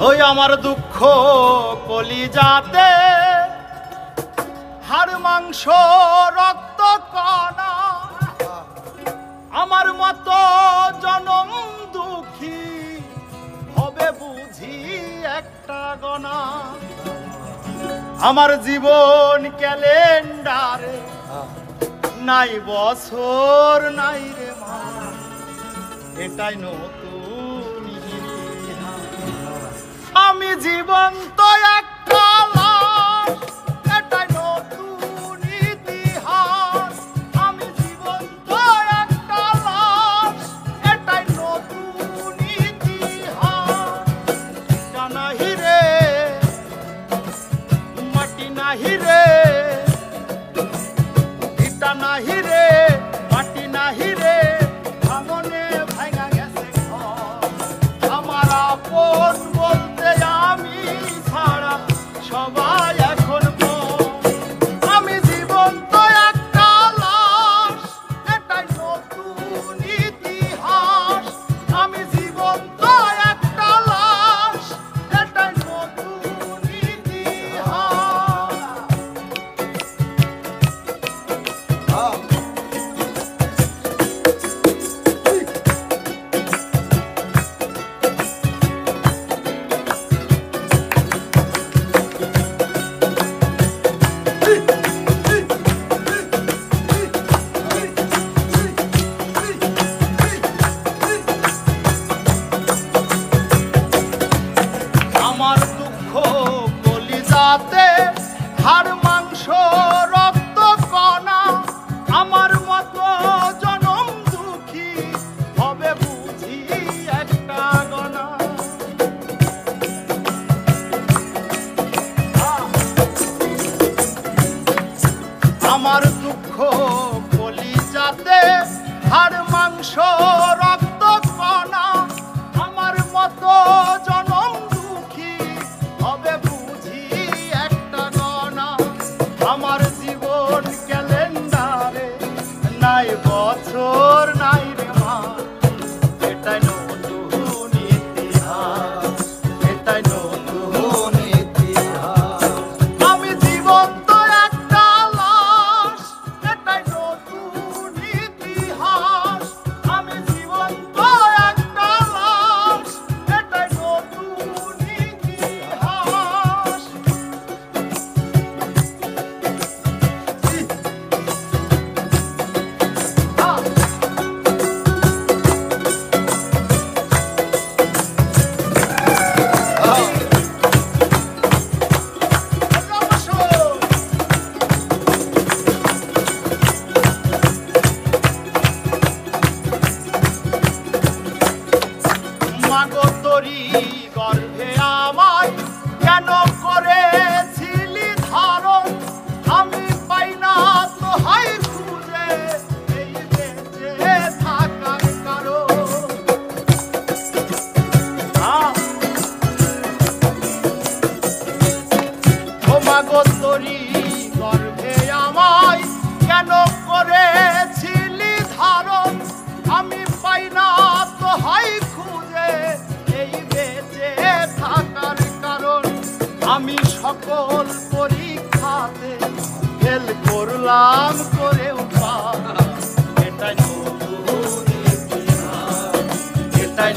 ওই আমার দুঃখ কলিজাতে হাড় মাংস রক্ত কণা, আমার মতো জনম দুঃখী হবে বুঝি একটা গণা। আমার জীবন ক্যালেন্ডারে নাই বছর নাই রে মা, এটাই নতুন ইতিহাস। আমি জীবন্ত একটা লাশ, এটাই নতুন ইতিহাস। আমি জীবন্ত একটা লাশ, এটাই নতুন ইতিহাস। ইটা নাহি রে মাটি নাহি রে, ইটা নাহি রে মাটি নাহি রে, ভাঙনে ভাঙা গেছে ঘর। আমার আপন বলতে আমি ছাড়া সবাই এখন পর। আমি জীবন্ত একটা লাশ, এটাই নতুন ইতিহাস। আমি জীবন্ত একটা লাশ, এটাই নতুন ইতিহাস। আমার দুঃখ কলিজাতে হাড় মাংস রক্ত কণা, আমার মতো জনম দুঃখী হবে বুঝি একটা গণা। আমার দুঃখ কলিজাতে হাড় মাংস রক্ত কণা, আমার মতো জনম দুঃখী হবে বুঝি একটা গণা। আমার জীবন ক্যালেন্ডারে নাই বছর নাই রে মা, এটাই নতুন ইতিহাস, এটাই নতুন ইতিহাস। আমি জীবন্ত একটা লাশ, এটাই নতুন ইতিহাস। আমি জীবন্ত একটা লাশ, এটাই নতুন ইতিহাস। মাগো তোরি গর্ভে আমায় কেন করেছিলি ধারণ, আমি পাই না তো হাই খুঁজে এই বেঁচে থাকার কারণ। ও মাগো তোরি গর্ভে আমায় কেন করেছিলি ধারণ, আমি পাই না তো হাই খুঁজে এই বেঁচে থাকার কারণ। আমি সকল পরীক্ষাতে ফেল করলাম করেও পাস, এটাই নতুন ইতিহাস, এটাই